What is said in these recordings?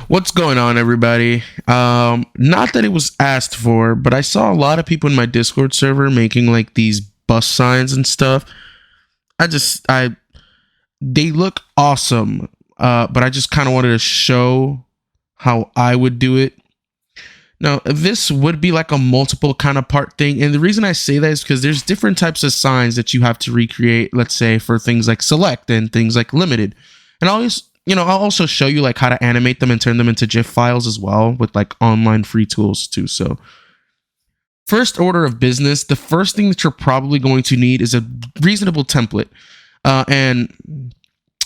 What's going on, everybody? Not that it was asked for, but I saw a lot of people in my Discord server making like these bus signs and stuff. They look awesome, but I just kind of wanted to show how I would do it. Now, this would be like a multiple kind of part thing, and the reason I say that is because there's different types of signs that you have to recreate, let's say for things like select and things like limited. And I'll also show you like how to animate them and turn them into GIF files as well with like online free tools too. So first order of business, the first thing that you're probably going to need is a reasonable template. And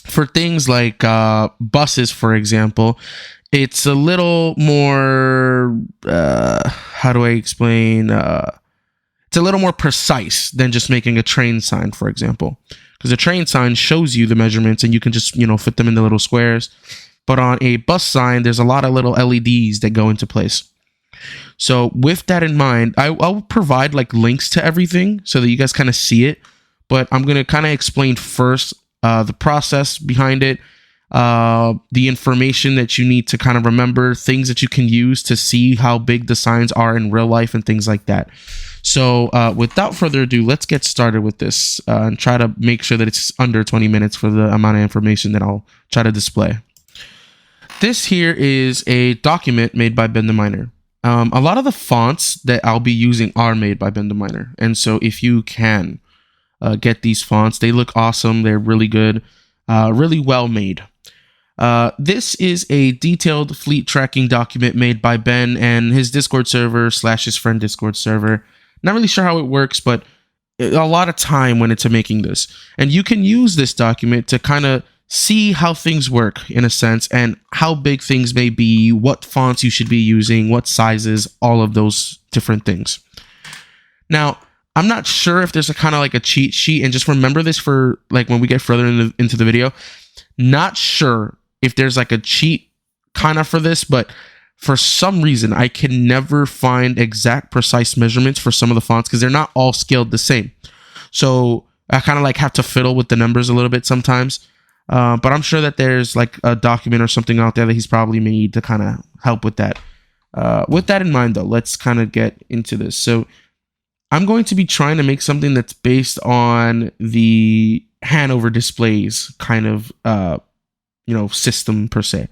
for things like buses, for example, it's a little more, how do I explain? It's a little more precise than just making a train sign, for example. Because a train sign shows you the measurements and you can just, fit them into little squares. But on a bus sign, there's a lot of little LEDs that go into place. So with that in mind, I'll provide like links to everything so that you guys kind of see it. But I'm going to kind of explain first the process behind it, the information that you need to kind of remember, things that you can use to see how big the signs are in real life and things like that. So without further ado, let's get started with this and try to make sure that it's under 20 minutes for the amount of information that I'll try to display. This here is a document made by Ben the Miner. A lot of the fonts that I'll be using are made by Ben the Miner. And so if you can get these fonts, they look awesome. They're really good, really well made. This is a detailed fleet tracking document made by Ben and his Discord server / his friend Discord server. Not really sure how it works, but a lot of time went into making this. And you can use this document to kind of see how things work in a sense and how big things may be, what fonts you should be using, what sizes, all of those different things. Now, I'm not sure if there's a kind of like a cheat sheet, and just remember this for like when we get further into the video. Not sure if there's like a cheat kind of for this, but for some reason I can never find exact precise measurements for some of the fonts because they're not all scaled the same. So I kind of like have to fiddle with the numbers a little bit sometimes. But I'm sure that there's like a document or something out there that he's probably made to kind of help with that. With that in mind though, let's kind of get into this. So I'm going to be trying to make something that's based on the Hanover displays kind of, system per se.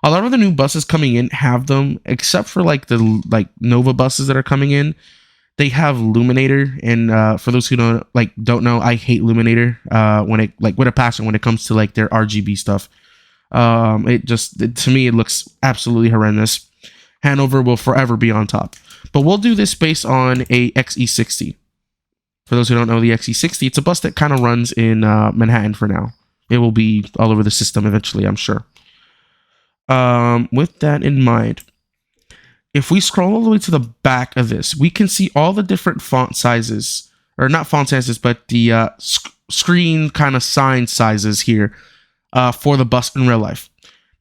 A lot of the new buses coming in have them, except for like the Nova buses that are coming in. They have Luminator, and for those who don't know, I hate Luminator with a passion when it comes to like their RGB stuff. To me it looks absolutely horrendous. Hanover will forever be on top. But we'll do this based on a XE60. For those who don't know the XE60, it's a bus that kind of runs in Manhattan for now. It will be all over the system eventually, I'm sure. With that in mind, if we scroll all the way to the back of this, we can see all the different font sizes, or not font sizes, but the screen kind of sign sizes here for the bus in real life.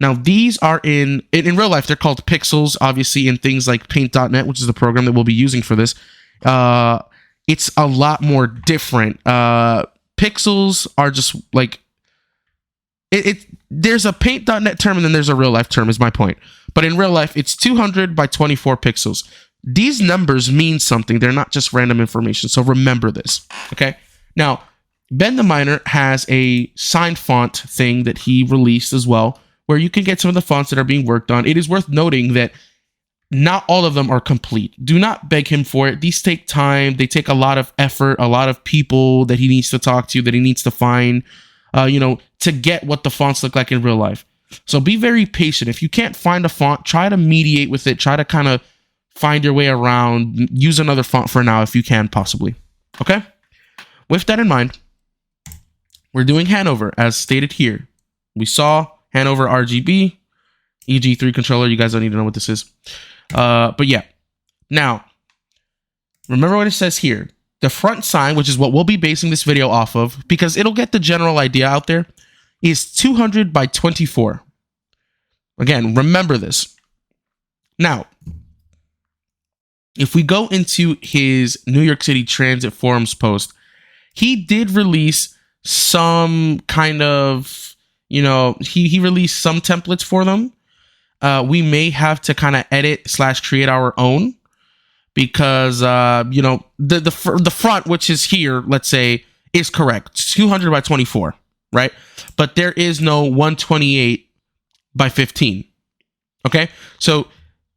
Now, these are in real life, they're called pixels, obviously, in things like paint.net, which is the program that we'll be using for this. It's a lot more different. Pixels are just like, there's a paint.net term and then there's a real life term, is my point. But in real life, it's 200 by 24 pixels. These numbers mean something. They're not just random information. So remember this, okay? Now, Ben the Miner has a signed font thing that he released as well, where you can get some of the fonts that are being worked on. It is worth noting that not all of them are complete. Do not beg him for it. These take time. They take a lot of effort, a lot of people that he needs to talk to, that he needs to find, to get what the fonts look like in real life. So be very patient. If you can't find a font, try to mediate with it. Try to kind of find your way around. Use another font for now if you can, possibly. Okay? With that in mind, we're doing Hanover as stated here. We saw Hanover RGB, EG3 controller. You guys don't need to know what this is. But yeah. Now, remember what it says here. The front sign, which is what we'll be basing this video off of, because it'll get the general idea out there, is 200 by 24. Again, remember this. Now, if we go into his New York City Transit Forums post, he did release some kind of, he released some templates for them. we may have to kind of edit / create our own, because you know, the front, which is here, let's say, is correct. It's 200 by 24, right? But there is no 128 by 15. Okay, so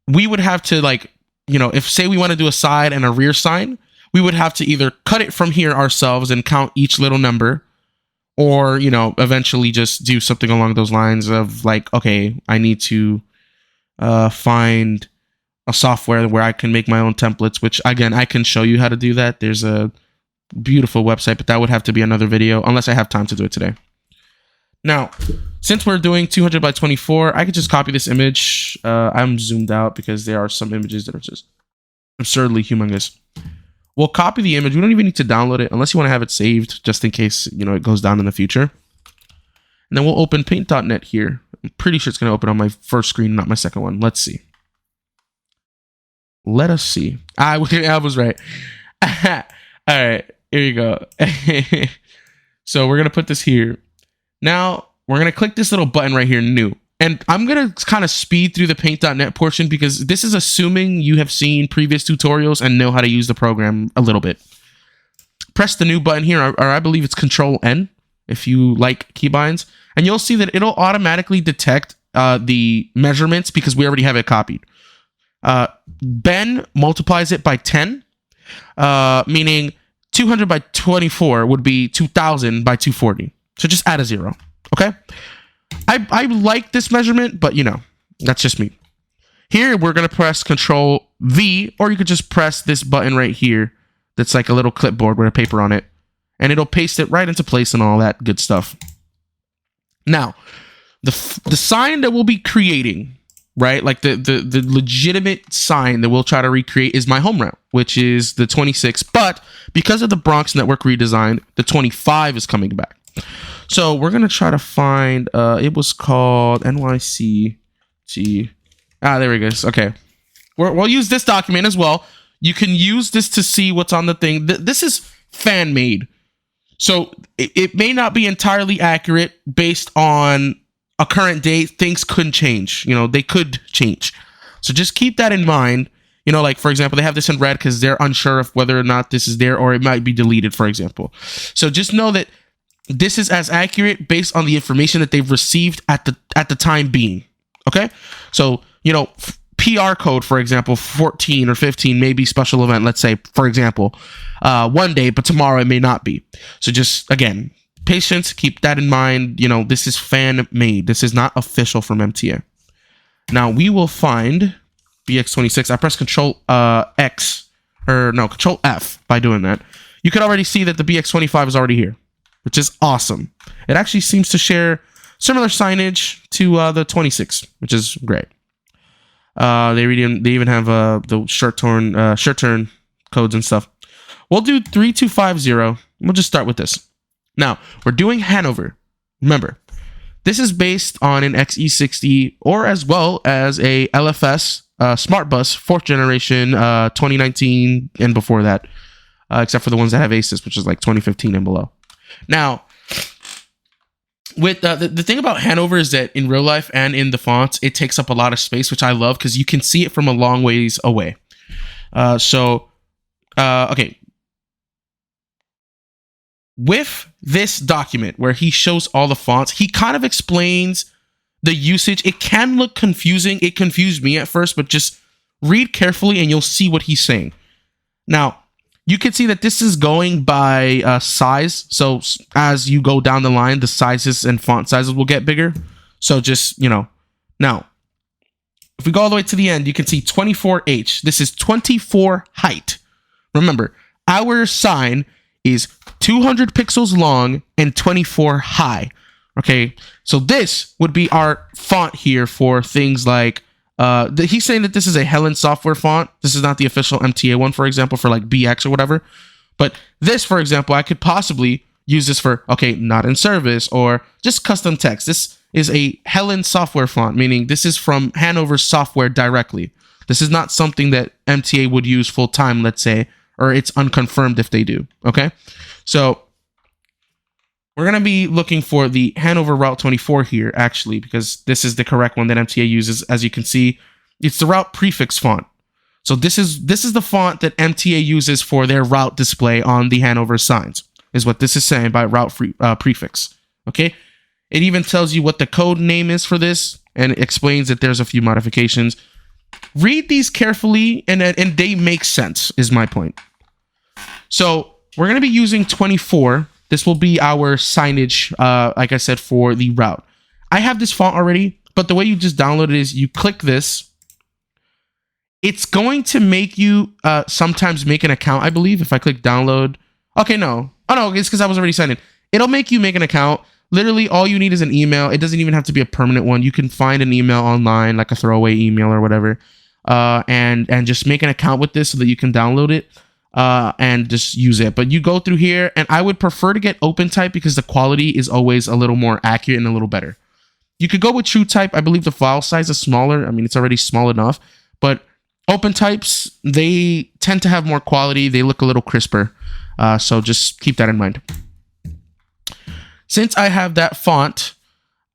we would have to, like, you know, if say we want to do a side and a rear sign, we would have to either cut it from here ourselves and count each little number, or, you know, eventually just do something along those lines of, like, okay, I need to find a software where I can make my own templates, which, again, I can show you how to do that. There's a beautiful website, but that would have to be another video unless I have time to do it today. Now, since we're doing 200 by 24, I could just copy this image. I'm zoomed out because there are some images that are just absurdly humongous. We'll copy the image. We don't even need to download it unless you want to have it saved, just in case, you know, it goes down in the future. And then we'll open paint.net here. I'm pretty sure it's going to open on my first screen, not my second one. Let's see. Let us see. I was right. All right, here you go. So we're going to put this here. Now, we're going to click this little button right here, new. And I'm going to kind of speed through the paint.net portion because this is assuming you have seen previous tutorials and know how to use the program a little bit. Press the new button here, or I believe it's Control N if you like keybinds. And you'll see that it'll automatically detect the measurements because we already have it copied. Ben multiplies it by 10, meaning 200 by 24 would be 2000 by 240. So just add a 0, okay? I like this measurement, but, you know, that's just me. Here, we're going to press Control V, or you could just press this button right here that's like a little clipboard with a paper on it, and it'll paste it right into place and all that good stuff. Now, the sign that we'll be creating, right, like the legitimate sign that we'll try to recreate is my home route, which is the 26, but because of the Bronx Network redesign, the 25 is coming back. So we're going to try to find, it was called NYCT. There we go. Okay. We'll use this document as well. You can use this to see what's on the thing. This is fan made. So it may not be entirely accurate based on a current date. Things could change. You know, they could change. So just keep that in mind. You know, like, for example, they have this in red because they're unsure of whether or not this is there, or it might be deleted, for example. So just know that this is as accurate based on the information that they've received at the time being. Okay? So, you know, PR code, for example, 14 or 15 may be special event, let's say, for example, one day, but tomorrow it may not be. So just, again, patience, keep that in mind. You know, this is fan made. This is not official from MTA. Now we will find BX26. I press Control Control F by doing that. You can already see that the BX25 is already here, which is awesome. It actually seems to share similar signage to the 26, which is great. They even have the shirt turn codes and stuff. We'll do 3250. We'll just start with this. Now, we're doing Hanover. Remember, this is based on an XE60 or as well as a LFS Smart Bus 4th generation 2019 and before that, except for the ones that have ACES, which is like 2015 and below. Now, with the thing about Hanover is that in real life and in the fonts, it takes up a lot of space, which I love because you can see it from a long ways away. Okay. With this document where he shows all the fonts, he kind of explains the usage. It can look confusing. It confused me at first, but just read carefully and you'll see what he's saying. Now, you can see that this is going by size. So as you go down the line, the sizes and font sizes will get bigger. So just, you know, now, if we go all the way to the end, you can see 24H. This is 24 height. Remember, our sign is 200 pixels long and 24 high. Okay, so this would be our font here for things like, he's saying that this is a Helen software font. This is not the official MTA one, for example, for like BX or whatever. But this, for example, I could possibly use this for, okay, not in service or just custom text. This is a Helen software font, meaning this is from Hanover software directly. This is not something that MTA would use full time, let's say, or it's unconfirmed if they do. Okay, so we're going to be looking for the Hanover Route 24 here, actually, because this is the correct one that MTA uses. As you can see, it's the route prefix font. So this is the font that MTA uses for their route display on the Hanover signs, is what this is saying by route prefix. Okay. It even tells you what the code name is for this, and it explains that there's a few modifications. Read these carefully, and they make sense, is my point. So we're going to be using 24. This will be our signage, like I said, for the route. I have this font already, but the way you just download it is you click this. It's going to make you sometimes make an account, I believe, if I click download. Okay, no. Oh, no, it's because I was already signed in. It'll make you make an account. Literally, all you need is an email. It doesn't even have to be a permanent one. You can find an email online, like a throwaway email or whatever, and just make an account with this so that you can download it and just use it. But you go through here, and I would prefer to get OpenType because the quality is always a little more accurate and a little better. You could go with TrueType. I believe the file size is smaller. I mean, it's already small enough, but OpenTypes, they tend to have more quality. They look a little crisper. So just keep that in mind. Since I have that font,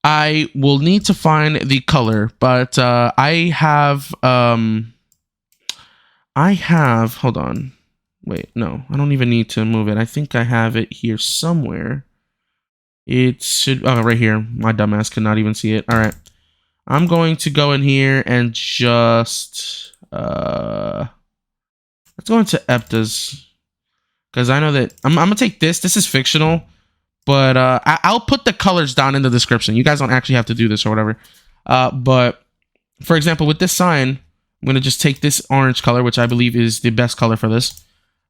I will need to find the color, but I have, hold on. Wait, no, I don't even need to move it. I think I have it here somewhere. It should, oh, right here. My dumbass could not even see it. All right. I'm going to go in here and just, let's go into EPTAs, because I know that I'm going to take this. This is fictional, but I'll put the colors down in the description. You guys don't actually have to do this or whatever. But for example, with this sign, I'm going to just take this orange color, which I believe is the best color for this.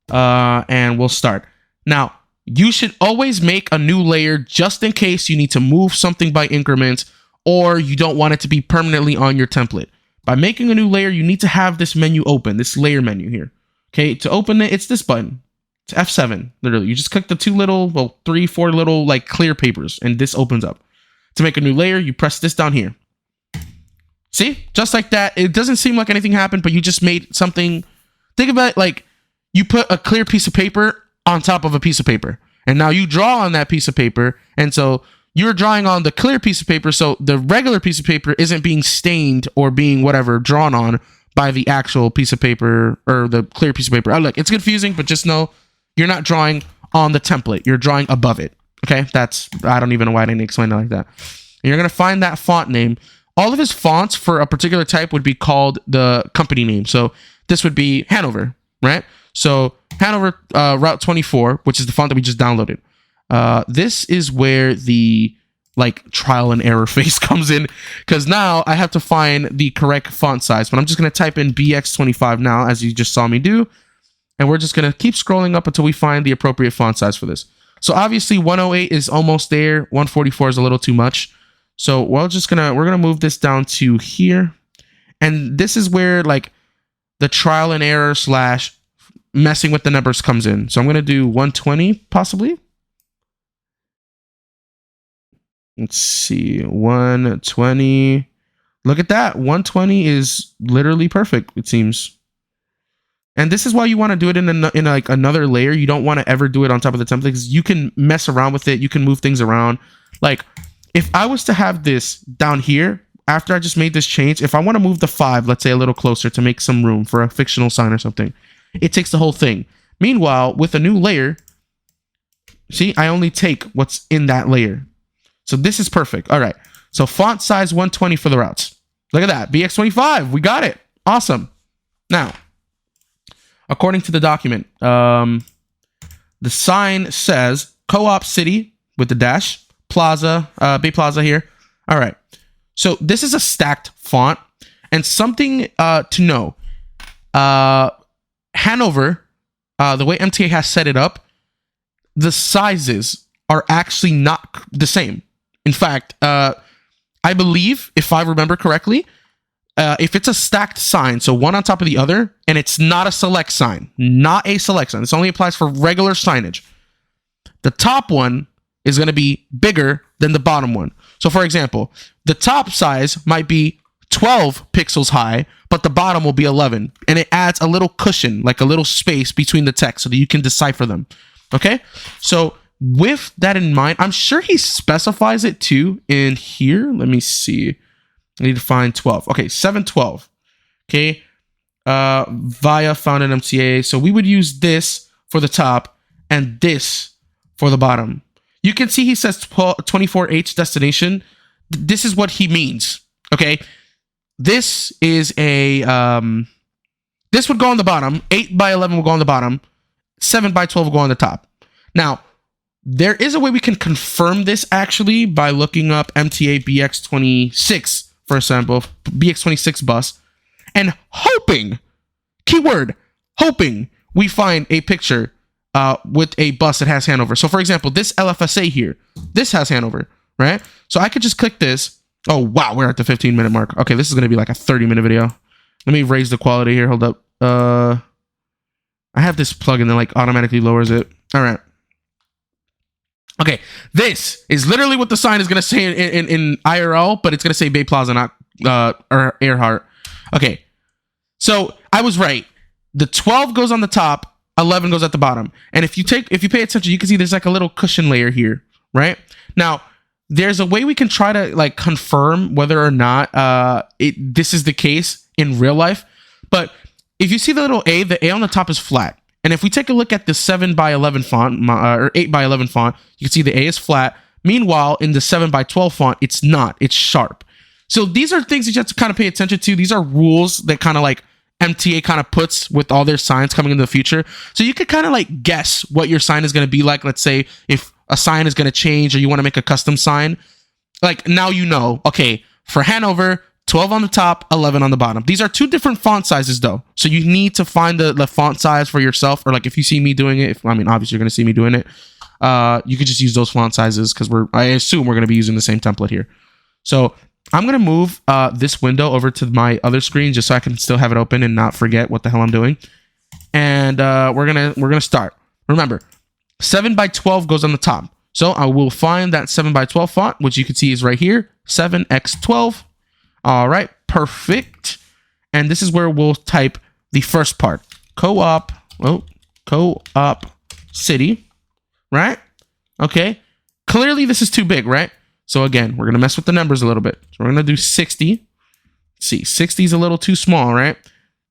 And we'll start. Now, you should always make a new layer just in case you need to move something by increments or you don't want it to be permanently on your template. By making a new layer, you need to have this menu open, this layer menu here. Okay, to open it, it's this button. It's F7, literally. You just click the two little, well, 3, 4 little like clear papers, and this opens up. To make a new layer, you press this down here. See? Just like that. It doesn't seem like anything happened, but you just made something. Think about it like you put a clear piece of paper on top of a piece of paper. And now you draw on that piece of paper. And so you're drawing on the clear piece of paper. So the regular piece of paper isn't being stained or being whatever drawn on by the actual piece of paper or the clear piece of paper. Oh, look, it's confusing, but just know you're not drawing on the template. You're drawing above it. Okay. I don't even know why I didn't explain it like that. And you're going to find that font name. All of his fonts for a particular type would be called the company name. So this would be Hanover, right? So Hanover Route 24, which is the font that we just downloaded. This is where the like trial and error phase comes in, because now I have to find the correct font size. But I'm just going to type in BX25 now, as you just saw me do. And we're just going to keep scrolling up until we find the appropriate font size for this. So obviously 108 is almost there. 144 is a little too much. So we're gonna move this down to here. And this is where like the trial and error / messing with the numbers comes in. So I'm going to do 120 possibly. Let's see, 120. Look at that. 120 is literally perfect, it seems. And this is why you want to do it in like another layer. You don't want to ever do it on top of the template because you can mess around with it. You can move things around. Like if I was to have this down here, after I just made this change, if I want to move the 5, let's say a little closer to make some room for a fictional sign or something, it takes the whole thing. Meanwhile, with a new layer, see, I only take what's in that layer. So this is perfect. All right. So font size 120 for the routes. Look at that. BX25. We got it. Awesome. Now, according to the document, the sign says Co-op City with the dash, Plaza, Bay Plaza here. All right. So this is a stacked font, and something to know. Hanover, the way MTA has set it up, the sizes are actually not the same. In fact, I believe, if I remember correctly, if it's a stacked sign, so one on top of the other, and it's not a select sign, this only applies for regular signage. The top one is going to be bigger than the bottom one. So for example, the top size might be 12 pixels high, but the bottom will be 11. And it adds a little cushion, like a little space between the text so that you can decipher them. Okay? So with that in mind, I'm sure he specifies it too in here. Let me see. I need to find 12. Okay, 712. Okay. Via found in MTA. So we would use this for the top and this for the bottom. You can see he says 24H destination. This is what he means. Okay. This is a, this would go on the bottom. 8 by 11 will go on the bottom. 7 by 12 will go on the top. Now, there is a way we can confirm this actually by looking up MTA BX26, for example, BX26 bus, and hoping, keyword, hoping we find a picture with a bus that has Hanover. So for example, this LFSA here, this has Hanover, right? So I could just click this. Oh, wow, we're at the 15-minute mark. Okay, this is going to be like a 30-minute video. Let me raise the quality here. Hold up. I have this plugin that like automatically lowers it. All right. Okay, this is literally what the sign is going to say in IRL, but it's going to say Bay Plaza, not Earhart. Okay, so I was right. The 12 goes on the top, 11 goes at the bottom. And if you pay attention, you can see there's like a little cushion layer here, right? Now, there's a way we can try to like confirm whether or not this is the case in real life. But if you see the little A, the A on the top is flat. And if we take a look at the 7 by 11 font, or 8 by 11 font, you can see the A is flat. Meanwhile, in the 7 by 12 font, it's not. It's sharp. So these are things that you have to kind of pay attention to. These are rules that kind of like MTA kind of puts with all their signs coming in the future. So you could kind of like guess what your sign is going to be like. Let's say if a sign is going to change or you want to make a custom sign. Like now you know, okay, for Hanover, 12 on the top, 11 on the bottom. These are two different font sizes though. So you need to find the font size for yourself. Or like if you see me doing it, obviously you're going to see me doing it. You could just use those font sizes because I assume we're going to be using the same template here. So I'm going to move this window over to my other screen just so I can still have it open and not forget what the hell I'm doing. And we're going to start. Remember, 7 by 12 goes on the top. So I will find that 7 by 12 font, which you can see is right here, 7x12. All right, perfect. And this is where we'll type the first part. Co-op city, right? Okay. Clearly this is too big, right? So again, we're going to mess with the numbers a little bit. So we're going to do 60. Let's see, 60 is a little too small, right?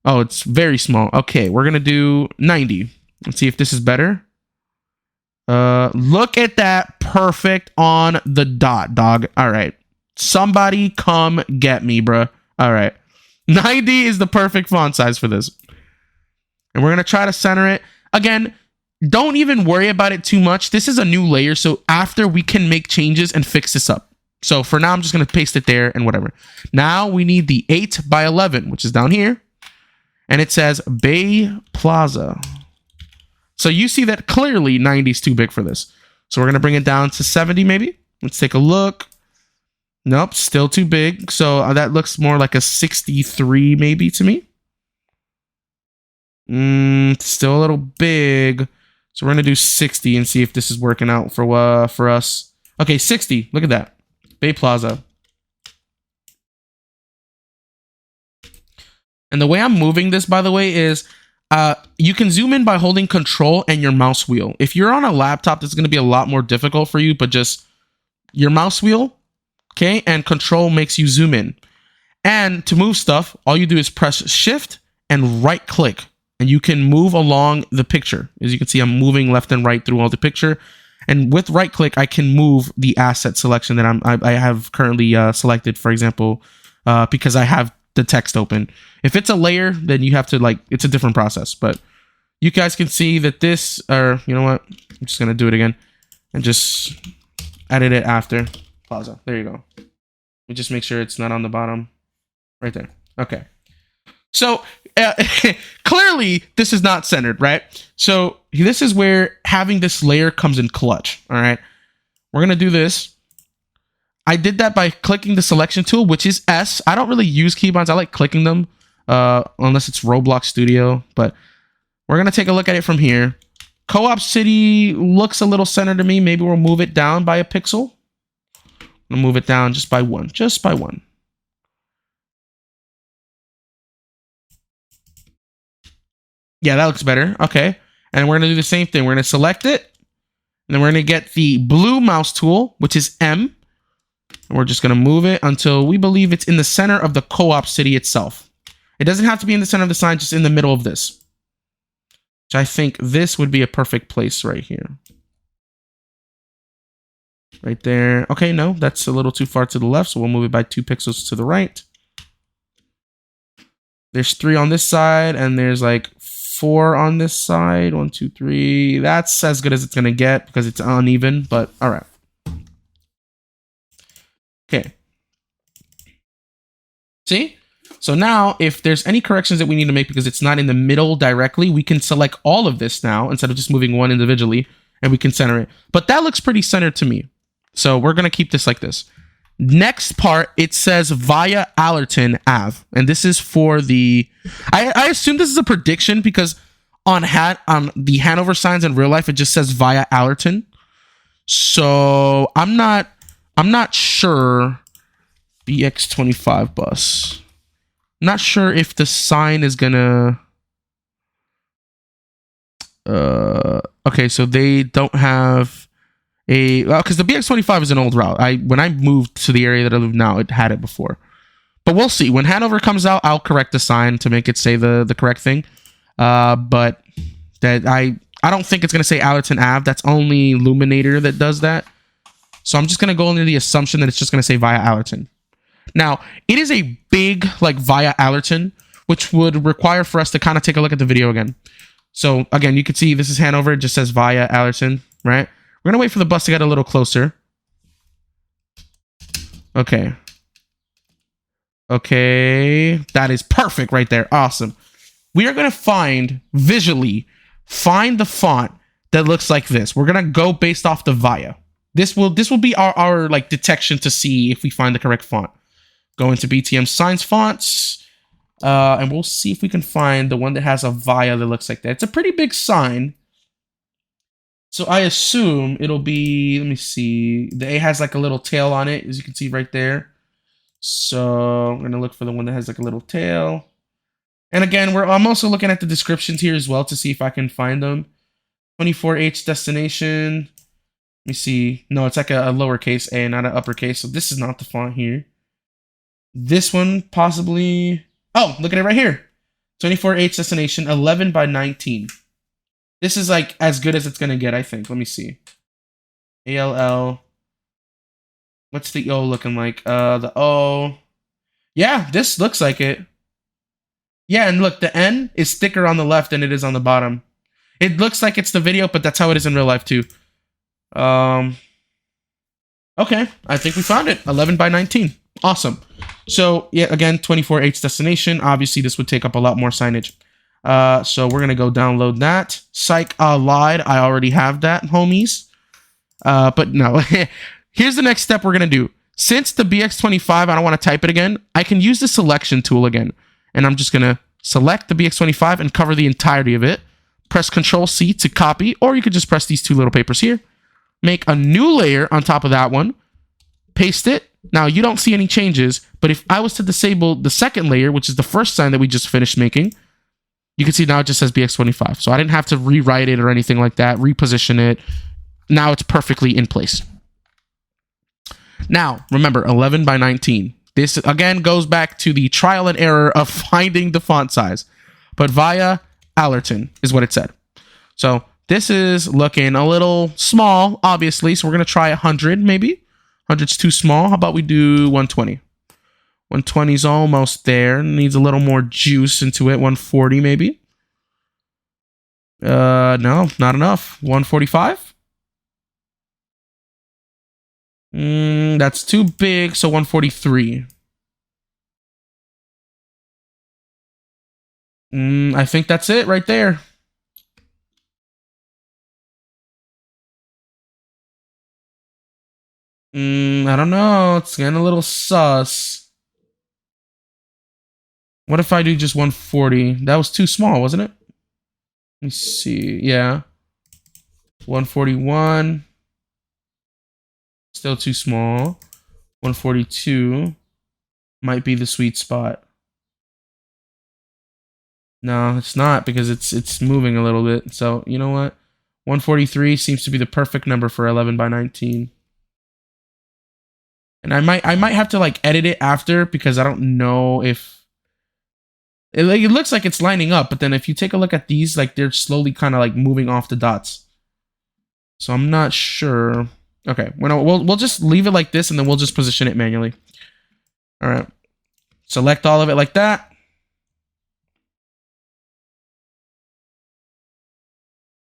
Oh, it's very small. Okay, we're going to do 90. Let's see if this is better. Look at that. Perfect on the dot, dog. All right. Somebody come get me, bruh. All right. 90 is the perfect font size for this. And we're going to try to center it. Again, don't even worry about it too much. This is a new layer, so after we can make changes and fix this up. So for now, I'm just going to paste it there and whatever. Now we need the 8 by 11, which is down here. And it says Bay Plaza. So you see that clearly 90 is too big for this. So we're going to bring it down to 70 maybe. Let's take a look. Nope, still too big. So that looks more like a 63 maybe to me. Still a little big. So we're going to do 60 and see if this is working out for us. Okay, 60. Look at that. Bay Plaza. And the way I'm moving this, by the way, is you can zoom in by holding control and your mouse wheel. If you're on a laptop, this is going to be a lot more difficult for you, but just your mouse wheel, okay, and control makes you zoom in. And to move stuff, all you do is press shift and right click, and you can move along the picture. As you can see, I'm moving left and right through all the picture. And with right click, I can move the asset selection that I have currently selected, for example, because I have the text open. If it's a layer, then you have to it's a different process. But you guys can see that this, or you know what? I'm just going to do it again and just edit it after. Plaza. There you go. Let me just make sure it's not on the bottom. Right there. Okay. So clearly this is not centered, right? So this is where having this layer comes in clutch. All right. We're going to do this. I did that by clicking the selection tool, which is S. I don't really use keybinds. I like clicking them unless it's Roblox Studio. But we're going to take a look at it from here. Co-op City looks a little centered to me. Maybe we'll move it down by a pixel. I'm going to move it down just by one. Just by one. Yeah, that looks better. Okay. And we're going to do the same thing. We're going to select it. And then we're going to get the blue mouse tool, which is M. And we're just going to move it until we believe it's in the center of the co-op city itself. It doesn't have to be in the center of the sign, just in the middle of this. Which I think this would be a perfect place right here. Right there. Okay, no, that's a little too far to the left, so we'll move it by 2 pixels to the right. There's 3 on this side, and there's like 4 on this side. 1, 2, 3. That's as good as it's going to get because it's uneven, but all right. Okay. See? So now, if there's any corrections that we need to make because it's not in the middle directly, we can select all of this now instead of just moving one individually, and we can center it. But that looks pretty centered to me. So we're going to keep this like this. Next part, it says via Allerton Ave. And this is for the... I assume this is a prediction because on the Hanover signs in real life, it just says via Allerton. So I'm not sure. BX25 bus. I'm not sure if the sign is gonna... okay, so they don't have... because the BX25 is an old route. When I moved to the area that I live now, it had it before. But we'll see. When Hanover comes out, I'll correct the sign to make it say the correct thing. But that I don't think it's going to say Allerton Ave. That's only Luminator that does that. So I'm just going to go under the assumption that it's just going to say via Allerton. Now, it is a big, like, via Allerton, which would require for us to kind of take a look at the video again. So, again, you can see this is Hanover. It just says via Allerton, right? We're going to wait for the bus to get a little closer. Okay. Okay. That is perfect right there. Awesome. We are going to visually find the font that looks like this. We're going to go based off the via. This will be our like detection to see if we find the correct font. Go into BTM Signs Fonts. And we'll see if we can find the one that has a via that looks like that. It's a pretty big sign. So I assume it'll be, let me see. The A has like a little tail on it, as you can see right there. So I'm going to look for the one that has like a little tail. And again, I'm also looking at the descriptions here as well to see if I can find them. 24H destination. Let me see. No, it's like a lowercase a, not an uppercase. So this is not the font here. This one possibly. Oh, look at it right here. 24H destination, 11 by 19. This is like as good as it's going to get, I think. Let me see. ALL. What's the O looking like? The O. Yeah, this looks like it. Yeah, and look, the N is thicker on the left than it is on the bottom. It looks like it's the video, but that's how it is in real life too. Okay, I think we found it. 11 by 19. Awesome. So, yeah, again, 24H destination. Obviously, this would take up a lot more signage. So we're going to go download that. Psych, lied. I already have that, homies. But no. Here's the next step we're going to do. Since the BX25, I don't want to type it again, I can use the selection tool again. And I'm just going to select the BX25 and cover the entirety of it. Press Control-C to copy, or you could just press these 2 little papers here. Make a new layer on top of that one. Paste it. Now, you don't see any changes, but if I was to disable the second layer, which is the first sign that we just finished making, you can see now it just says BX25. So I didn't have to rewrite it or anything like that, reposition it. Now it's perfectly in place. Now, remember, 11 by 19. This, again, goes back to the trial and error of finding the font size. But via Allerton is what it said. So this is looking a little small, obviously. So we're going to try 100, maybe. 100's too small. How about we do 120? 120 is almost there. Needs a little more juice into it. 140, maybe. No, not enough. 145? That's too big, so 143. I think that's it right there. I don't know. It's getting a little sus. What if I do just 140? That was too small, wasn't it? Let me see. Yeah. 141. Still too small. 142 might be the sweet spot. No, it's not because it's moving a little bit. So, you know what? 143 seems to be the perfect number for 11 by 19. And I might have to like edit it after because I don't know if it looks like it's lining up, but then if you take a look at these, like they're slowly kind of like moving off the dots. So I'm not sure. Okay, we'll just leave it like this and then we'll just position it manually. All right. Select all of it like that.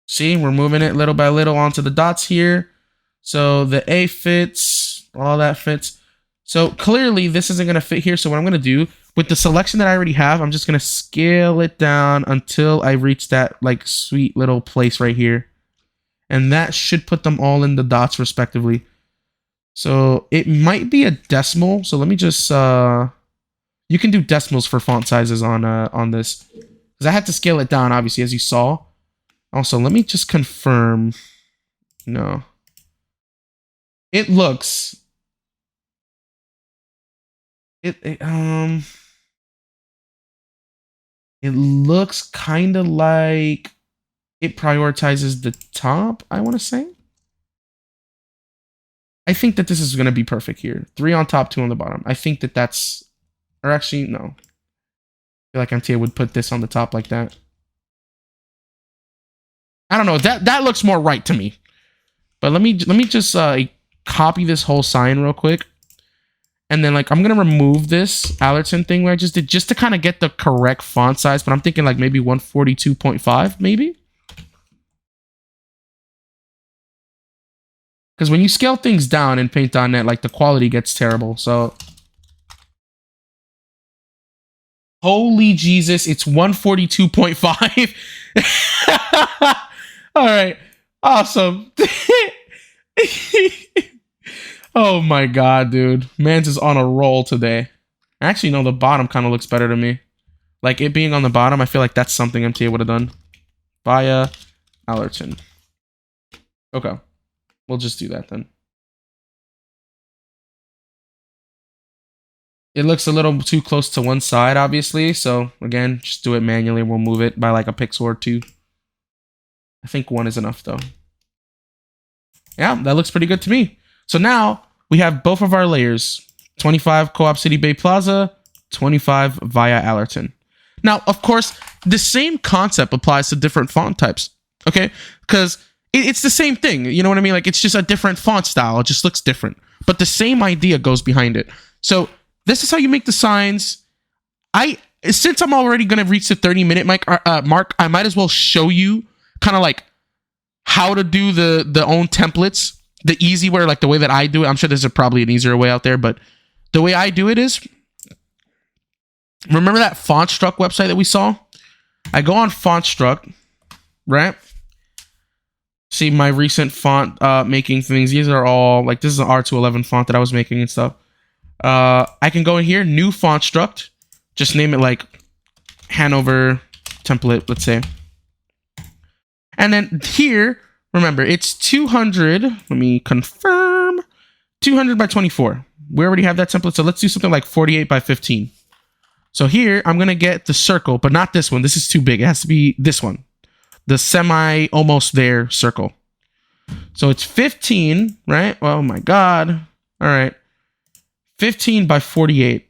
See, we're moving it little by little onto the dots here. So the A fits, all that fits. So clearly this isn't going to fit here. So what I'm going to do with the selection that I already have, I'm just going to scale it down until I reach that like sweet little place right here. And that should put them all in the dots respectively. So it might be a decimal. So let me just, you can do decimals for font sizes on this. Because I had to scale it down, obviously, as you saw. Also, let me just confirm. No. It looks... It looks kind of like it prioritizes the top, I want to say. I think that this is going to be perfect here. 3 on top, 2 on the bottom. I think that that's... Or actually, no. I feel like MTA would put this on the top like that. I don't know. That looks more right to me. But let me just copy this whole sign real quick. And then like I'm going to remove this Allerton thing where I just did just to kind of get the correct font size. But I'm thinking like maybe 142.5 maybe. Because when you scale things down in Paint.net, like the quality gets terrible. So... Holy Jesus, it's 142.5. All right. Awesome. Oh my God, dude. Mans is on a roll today. Actually, no, the bottom kind of looks better to me. Like it being on the bottom, I feel like that's something MTA would have done. Via Allerton. Okay. We'll just do that then. It looks a little too close to one side, obviously. So, again, just do it manually. We'll move it by like a pixel or 2. I think 1 is enough, though. Yeah, that looks pretty good to me. So now we have both of our layers. 25 Co-op City Bay Plaza, 25 via Allerton. Now, of course, the same concept applies to different font types. Okay? Because it's the same thing. You know what I mean? Like, it's just a different font style. It just looks different. But the same idea goes behind it. So... This is how you make the signs. Since I'm already going to reach the 30-minute mark, I might as well show you kind of like how to do the own templates, the easy way, like the way that I do it. I'm sure there's probably an easier way out there, but the way I do it is, remember that FontStruck website that we saw? I go on FontStruck, right? See my recent font making things. These are all, like this is an R211 font that I was making and stuff. I can go in here, new font struct, just name it like Hanover template, let's say. And then here, remember, it's 200. Let me confirm. 200 by 24. We already have that template, so let's do something like 48 by 15. So here, I'm going to get the circle, but not this one. This is too big. It has to be this one. The semi almost there circle. So it's 15, right? Oh my God. All right. 15 by 48.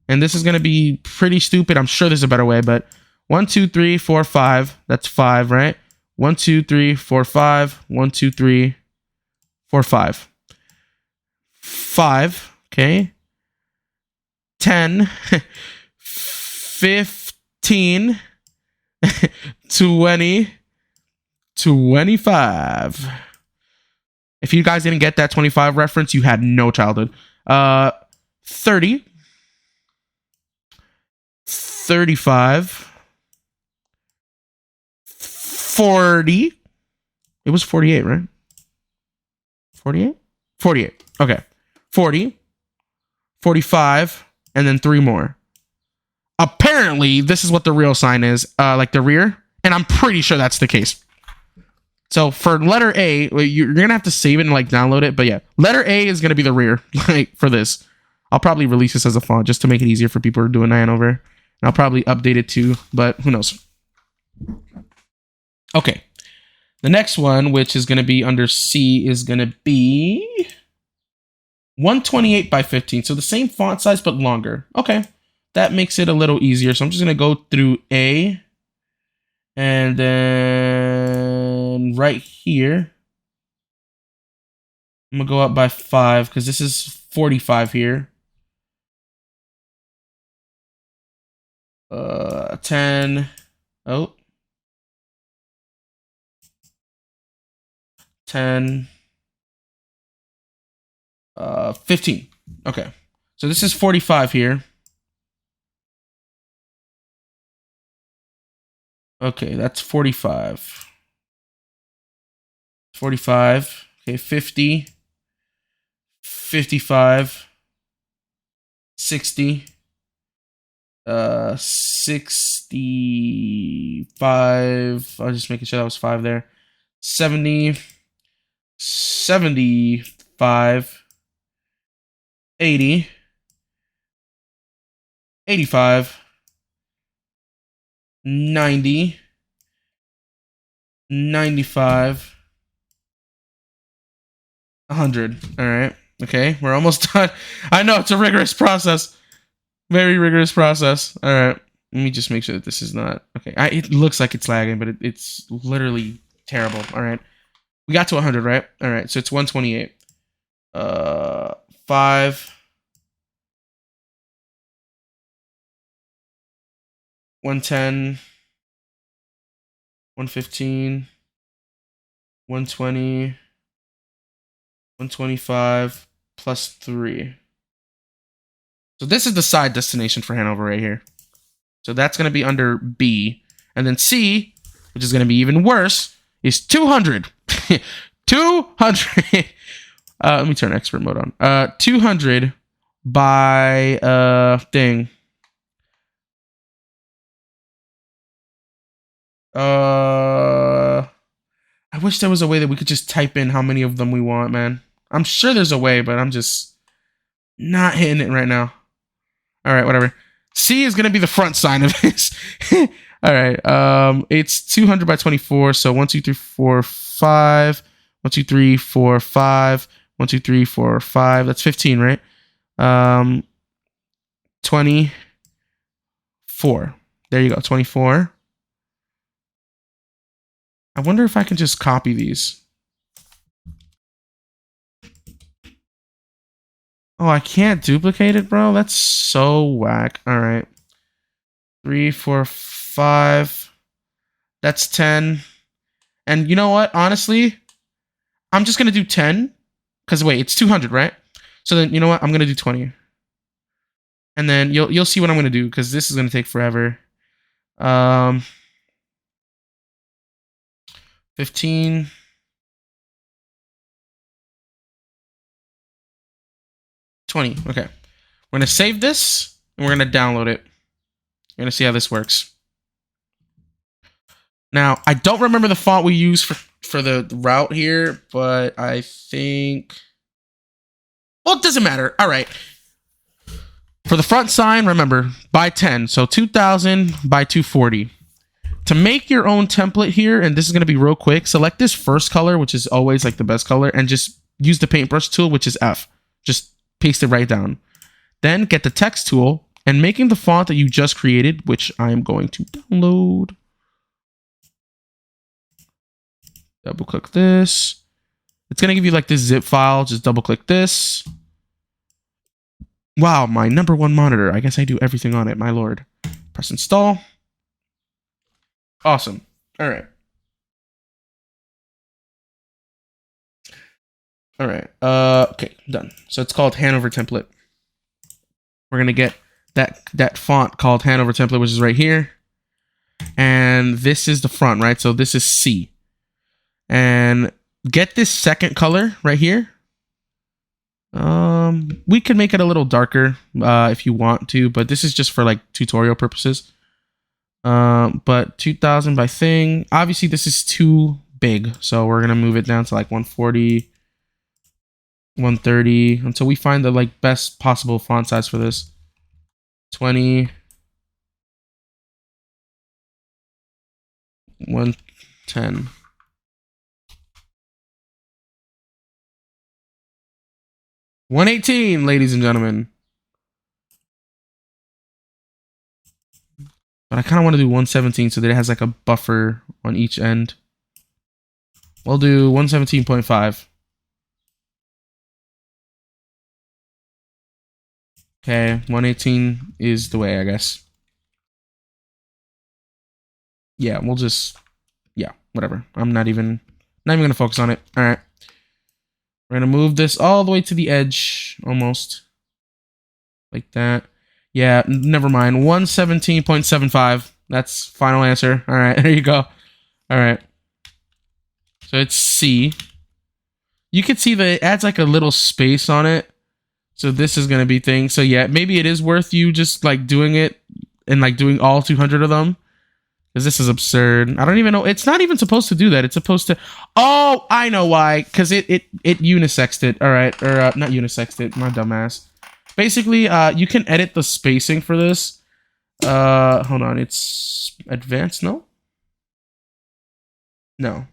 And this is going to be pretty stupid. I'm sure there's a better way, but 1, 2, 3, 4, 5. That's 5, right? 1, 2, 3, 4, 5. 1, 2, 3, 4, 5. 5. Okay. 10. 15. 20. 25. If you guys didn't get that 25 reference, you had no childhood. 30. 35. 40. It was 48, right? 48? 48. Okay. 40. 45. And then 3 more. Apparently, this is what the real sign is. Like the rear. And I'm pretty sure that's the case. So for letter A, you're going to have to save it and like download it. But yeah, letter A is going to be the rear like for this. I'll probably release this as a font just to make it easier for people who are doing Hanover. And I'll probably update it too, but who knows. Okay. The next one, which is going to be under C, is going to be 128 by 15. So the same font size, but longer. Okay. That makes it a little easier. So I'm just going to go through A. And then right here, I'm going to go up by 5 because this is 45 here. 10. Oh. 10. 15. Okay. So this is 45 here. Okay, that's 45. 45. Okay, 50. 55. 60. 65. I was just making sure that was 5 there. 70. 75. 80. 85. 90. 95. 100. All right. Okay, we're almost done. I know it's a rigorous process. Very rigorous process. All right. Let me just make sure that this is not... Okay, it looks like it's lagging, but it's literally terrible. All right. We got to 100, right? All right, so it's 128. 5. 110. 115. 120. 125 plus 3. So this is the side destination for Hanover right here. So that's going to be under B. And then C, which is going to be even worse, is 200. 200. Let me turn expert mode on. 200 by thing. I wish there was a way that we could just type in how many of them we want, man. I'm sure there's a way, but I'm just not hitting it right now. All right, whatever. C is gonna be the front sign of this. All right. It's 200 by 24. So 1, 2, 3, 4, 5. 1, 2, 3, 4, 5. 1, 2, 3, 4, 5. That's 15, right? 24. There you go. 24. I wonder if I can just copy these. Oh, I can't duplicate it, bro. That's so whack. All right. 3, 4, 5. That's 10. And you know what? Honestly, I'm just gonna do 10. Because wait, it's 200, right? So then you know what? I'm gonna do 20. And then you'll see what I'm gonna do because this is gonna take forever. 15. 20. Okay. We're going to save this and we're going to download it. We're going to see how this works. Now, I don't remember the font we use for the route here, but I think... Well, it doesn't matter. All right. For the front sign, remember, by 10. So 2000 by 240. To make your own template here, and this is going to be real quick, select this first color, which is always like the best color, and just use the paintbrush tool, which is F. Just paste it right down. Then get the text tool and making the font that you just created, which I'm going to download. Double click this. It's going to give you like this zip file. Just double click this. Wow, my #1 monitor. I guess I do everything on it, my lord. Press install. Awesome. All right. All right. Okay, done. So it's called Hanover template. We're going to get that font called Hanover template, which is right here. And this is the front, right? So this is C. And get this second color right here. We can make it a little darker if you want to, but this is just for like tutorial purposes. But 2000 by thing. Obviously, this is too big, so we're gonna move it down to like 140, 130 until we find the like best possible font size for this. 20, 110. 118, ladies and gentlemen. But I kind of want to do 117 so that it has like a buffer on each end. We'll do 117.5. Okay, 118 is the way, I guess. Yeah, we'll just, yeah, whatever. I'm not even gonna focus on it. All right, we're gonna move this all the way to the edge, almost like that. Yeah, never mind. 117.75. That's final answer. All right, there you go. All right. So it's C. You can see that it adds like a little space on it. So this is going to be thing. So yeah, maybe it is worth you just like doing it and like doing all 200 of them. Because this is absurd. I don't even know. It's not even supposed to do that. It's supposed to. Oh, I know why. Because it unisexed it. All right. Or not unisexed it. My dumbass. Basically, you can edit the spacing for this. Hold on. It's advanced. No. No.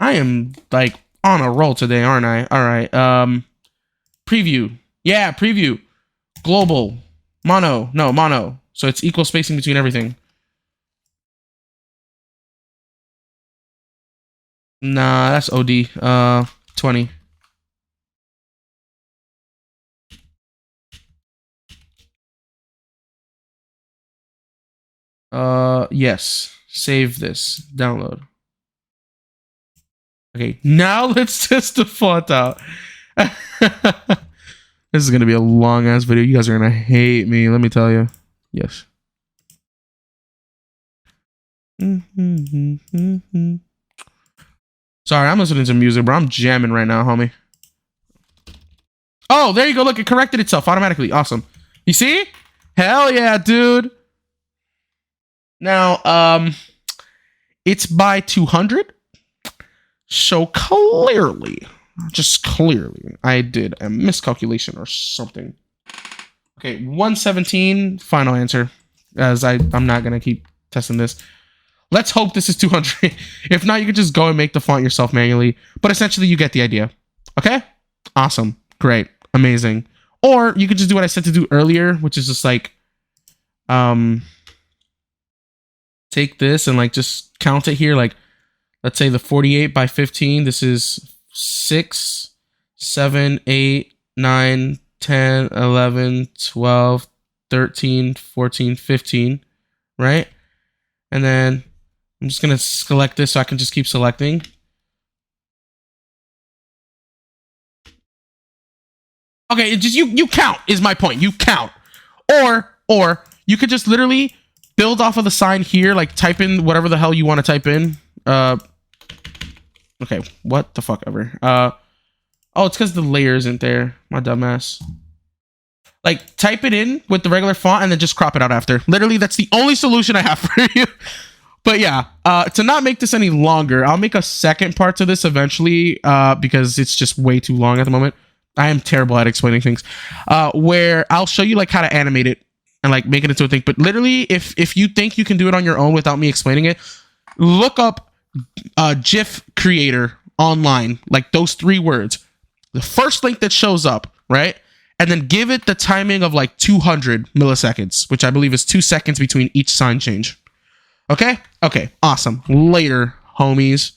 I am like on a roll today, aren't I? All right. Preview. Yeah, preview. Global. Mono. No, mono. So it's equal spacing between everything. Nah, that's OD. 20. Yes. Save this. Download. Okay, now let's test the font out. This is gonna be a long ass video. You guys are gonna hate me. Let me tell you. Yes. Sorry, I'm listening to music, bro. I'm jamming right now, homie. Oh, there you go. Look, it corrected itself automatically. Awesome. You see? Hell yeah, dude. Now, it's by 200. So clearly, just clearly, I did a miscalculation or something. Okay, 117, final answer. As I'm not gonna keep testing this. Let's hope this is 200. If not, you can just go and make the font yourself manually. But essentially, you get the idea. Okay? Awesome. Great. Amazing. Or you could just do what I said to do earlier, which is just like, take this and like just count it here. Like, let's say the 48 by 15. This is 6, 7, 8, 9, 10, 11, 12, 13, 14, 15. Right? And then I'm just going to select this so I can just keep selecting. Okay, just you count is my point. You count. Or you could just literally build off of the sign here, like type in whatever the hell you want to type in. Okay, what the fuck ever. Oh, it's because the layer isn't there. My dumbass. Like, type it in with the regular font and then just crop it out after. Literally, that's the only solution I have for you. But yeah, to not make this any longer, I'll make a second part to this eventually because it's just way too long at the moment. I am terrible at explaining things. Where I'll show you like how to animate it and like make it into a thing. But literally, if you think you can do it on your own without me explaining it, look up GIF creator online, like those 3 words. The first link that shows up, right? And then give it the timing of like 200 milliseconds, which I believe is 2 seconds between each sign change. Okay? Okay, awesome. Later, homies.